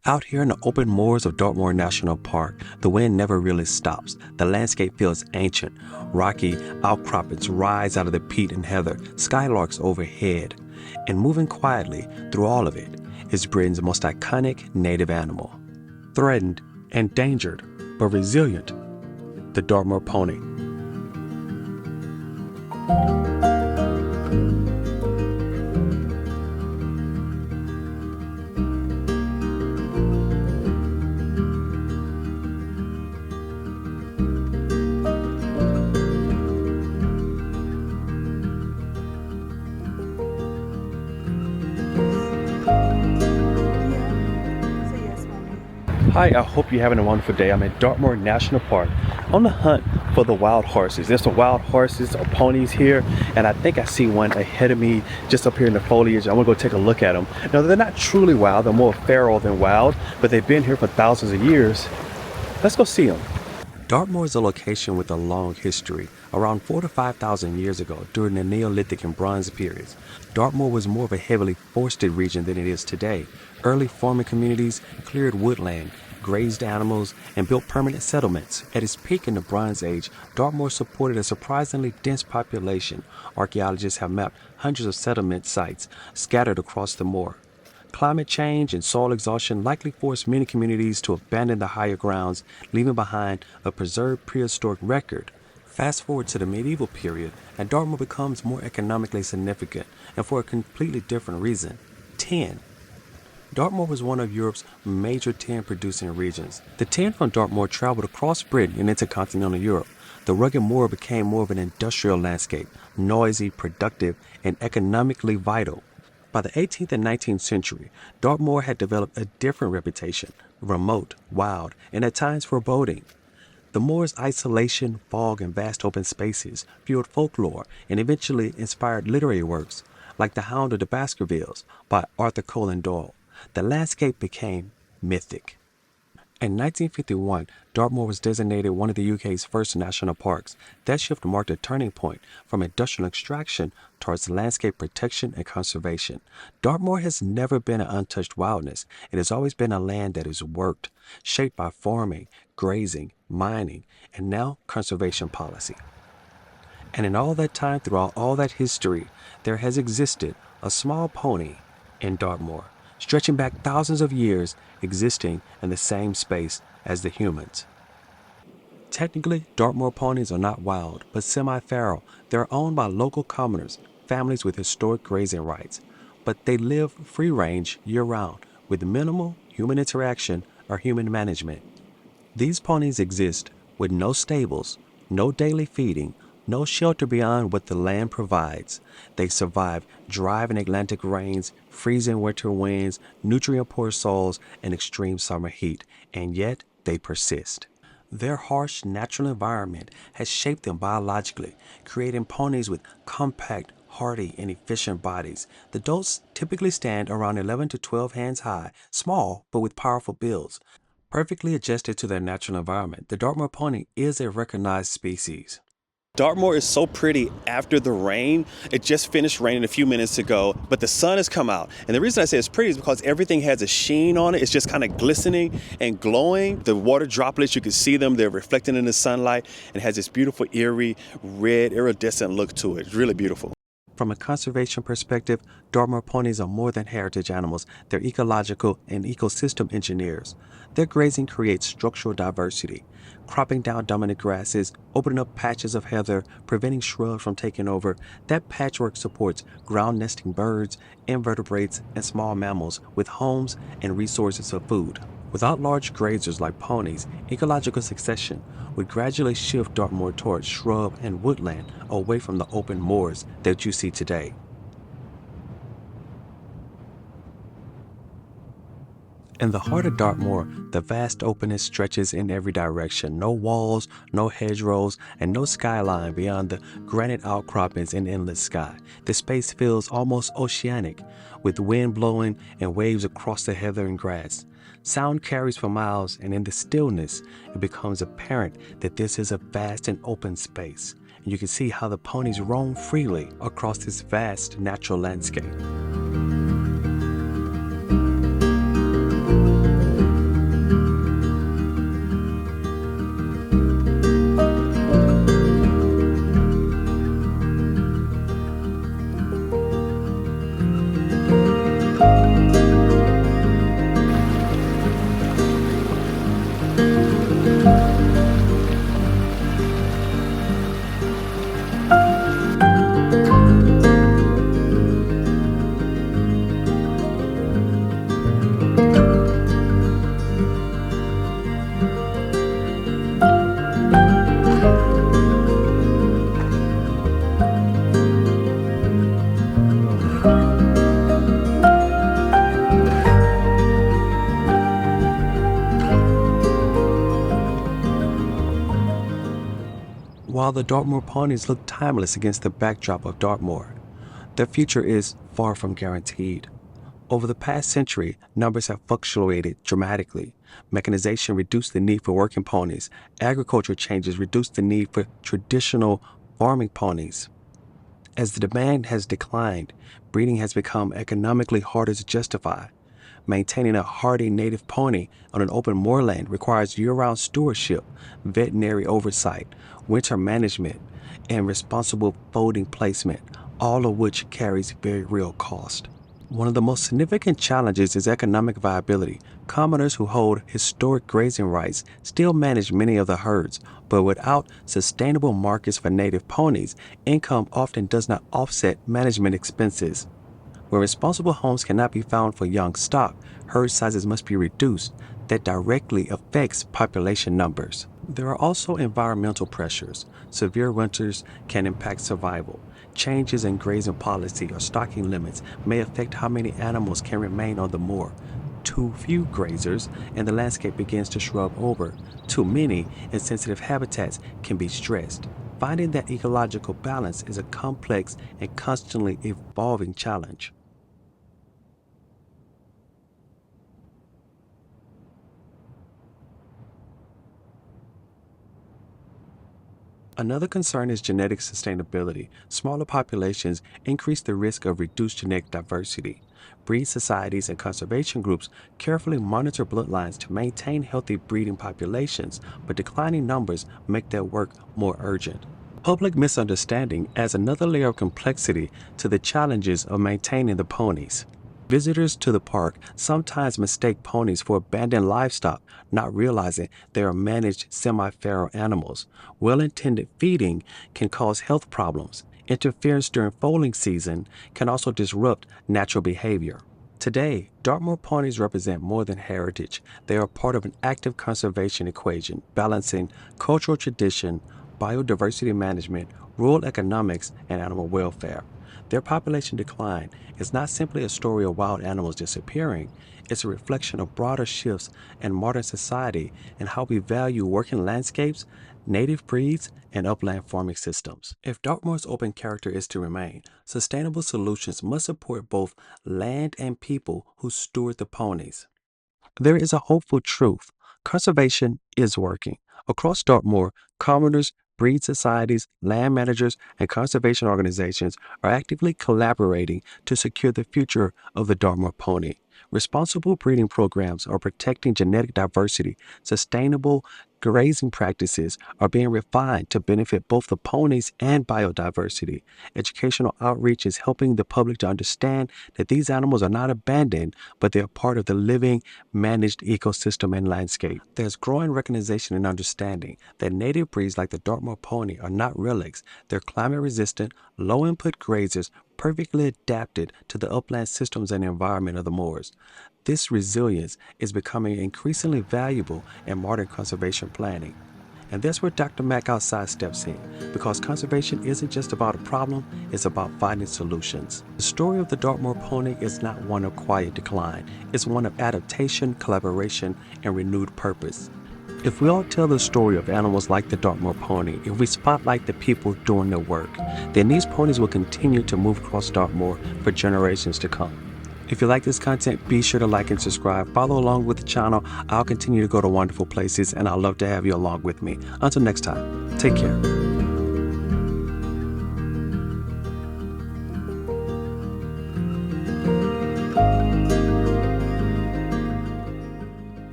Out here in the open moors of Dartmoor National Park, the wind never really stops. The landscape feels ancient. Rocky outcroppings rise out of the peat and heather, skylarks overhead. And moving quietly through all of it is Britain's most iconic native animal. Threatened, endangered, but resilient, the Dartmoor Pony. Hi, I hope you're having a wonderful day. I'm at Dartmoor National Park on the hunt for the wild horses. There's some wild horses or ponies here, and I think I see one ahead of me just up here in the foliage. I'm gonna go take a look at them. Now, they're not truly wild, they're more feral than wild, but they've been here for thousands of years. Let's go see them. Dartmoor is a location with a long history. Around 4,000 to 5,000 years ago, during the Neolithic and Bronze periods, Dartmoor was more of a heavily forested region than it is today. Early farming communities cleared woodland, grazed animals, and built permanent settlements. At its peak in the Bronze Age, Dartmoor supported a surprisingly dense population. Archaeologists have mapped hundreds of settlement sites scattered across the moor. Climate change and soil exhaustion likely forced many communities to abandon the higher grounds, leaving behind a preserved prehistoric record. Fast forward to the medieval period, and Dartmoor becomes more economically significant, and for a completely different reason: tin. Dartmoor was one of Europe's major tin producing regions. The tin from Dartmoor traveled across Britain and into continental Europe. The rugged moor became more of an industrial landscape, noisy, productive, and economically vital. By the 18th and 19th century, Dartmoor had developed a different reputation: remote, wild, and at times foreboding. The moor's isolation, fog, and vast open spaces fueled folklore and eventually inspired literary works like The Hound of the Baskervilles by Arthur Conan Doyle. The landscape became mythic. In 1951, Dartmoor was designated one of the UK's first national parks. That shift marked a turning point from industrial extraction towards landscape protection and conservation. Dartmoor has never been an untouched wilderness. It has always been a land that is worked, shaped by farming, grazing, mining, and now conservation policy. And in all that time, throughout all that history, there has existed a small pony in Dartmoor, stretching back thousands of years, existing in the same space as the humans. Technically, Dartmoor ponies are not wild, but semi-feral. They're owned by local commoners, families with historic grazing rights, but they live free-range year-round with minimal human interaction or human management. These ponies exist with no stables, no daily feeding, no shelter beyond what the land provides. They survive driving Atlantic rains, freezing winter winds, nutrient-poor soils, and extreme summer heat, and yet they persist. Their harsh natural environment has shaped them biologically, creating ponies with compact, hardy, and efficient bodies. The adults typically stand around 11 to 12 hands high, small but with powerful builds. Perfectly adjusted to their natural environment, the Dartmoor pony is a recognized species. Dartmoor is so pretty after the rain. It just finished raining a few minutes ago, but the sun has come out. And the reason I say it's pretty is because everything has a sheen on it. It's just kind of glistening and glowing. The water droplets, you can see them. They're reflecting in the sunlight and has this beautiful, eerie, red, iridescent look to it. It's really beautiful. From a conservation perspective, Dartmoor ponies are more than heritage animals. They're ecological and ecosystem engineers. Their grazing creates structural diversity, cropping down dominant grasses, opening up patches of heather, preventing shrubs from taking over. That patchwork supports ground nesting birds, invertebrates, and small mammals with homes and resources of food. Without large grazers like ponies, ecological succession would gradually shift Dartmoor towards shrub and woodland away from the open moors that you see today. In the heart of Dartmoor, the vast openness stretches in every direction. No walls, no hedgerows, and no skyline beyond the granite outcroppings and endless sky. The space feels almost oceanic, with wind blowing and waves across the heather and grass. Sound carries for miles, and in the stillness, it becomes apparent that this is a vast and open space. And you can see how the ponies roam freely across this vast natural landscape. While the Dartmoor ponies look timeless against the backdrop of Dartmoor, their future is far from guaranteed. Over the past century, numbers have fluctuated dramatically. Mechanization reduced the need for working ponies. Agriculture changes reduced the need for traditional farming ponies. As the demand has declined, breeding has become economically harder to justify. Maintaining a hardy native pony on an open moorland requires year-round stewardship, veterinary oversight, winter management, and responsible folding placement, all of which carries very real cost. One of the most significant challenges is economic viability. Commoners who hold historic grazing rights still manage many of the herds, but without sustainable markets for native ponies, income often does not offset management expenses. Where responsible homes cannot be found for young stock, herd sizes must be reduced. That directly affects population numbers. There are also environmental pressures. Severe winters can impact survival. Changes in grazing policy or stocking limits may affect how many animals can remain on the moor. Too few grazers and the landscape begins to shrub over. Too many and sensitive habitats can be stressed. Finding that ecological balance is a complex and constantly evolving challenge. Another concern is genetic sustainability. Smaller populations increase the risk of reduced genetic diversity. Breed societies and conservation groups carefully monitor bloodlines to maintain healthy breeding populations, but declining numbers make their work more urgent. Public misunderstanding adds another layer of complexity to the challenges of maintaining the ponies. Visitors to the park sometimes mistake ponies for abandoned livestock, not realizing they are managed semi-feral animals. Well-intended feeding can cause health problems. Interference during foaling season can also disrupt natural behavior. Today, Dartmoor ponies represent more than heritage. They are part of an active conservation equation, balancing cultural tradition, biodiversity management, rural economics, and animal welfare. Their population decline is not simply a story of wild animals disappearing, it's a reflection of broader shifts in modern society and how we value working landscapes, native breeds, and upland farming systems. If Dartmoor's open character is to remain, sustainable solutions must support both land and people who steward the ponies. There is a hopeful truth. Conservation is working. Across Dartmoor, commoners, breed societies, land managers, and conservation organizations are actively collaborating to secure the future of the Dartmoor pony. Responsible breeding programs are protecting genetic diversity. Sustainable grazing practices are being refined to benefit both the ponies and biodiversity. Educational outreach is helping the public to understand that these animals are not abandoned, but they are part of the living, managed ecosystem and landscape. There's growing recognition and understanding that native breeds like the Dartmoor pony are not relics. They're climate-resistant, low-input grazers perfectly adapted to the upland systems and environment of the moors. This resilience is becoming increasingly valuable in modern conservation planning. And that's where Dr. Mack Outside steps in, because conservation isn't just about a problem, it's about finding solutions. The story of the Dartmoor pony is not one of quiet decline, it's one of adaptation, collaboration, and renewed purpose. If we all tell the story of animals like the Dartmoor pony, if we spotlight the people doing their work, then these ponies will continue to move across Dartmoor for generations to come. If you like this content, be sure to like and subscribe. Follow along with the channel. I'll continue to go to wonderful places, and I'd love to have you along with me. Until next time, take care.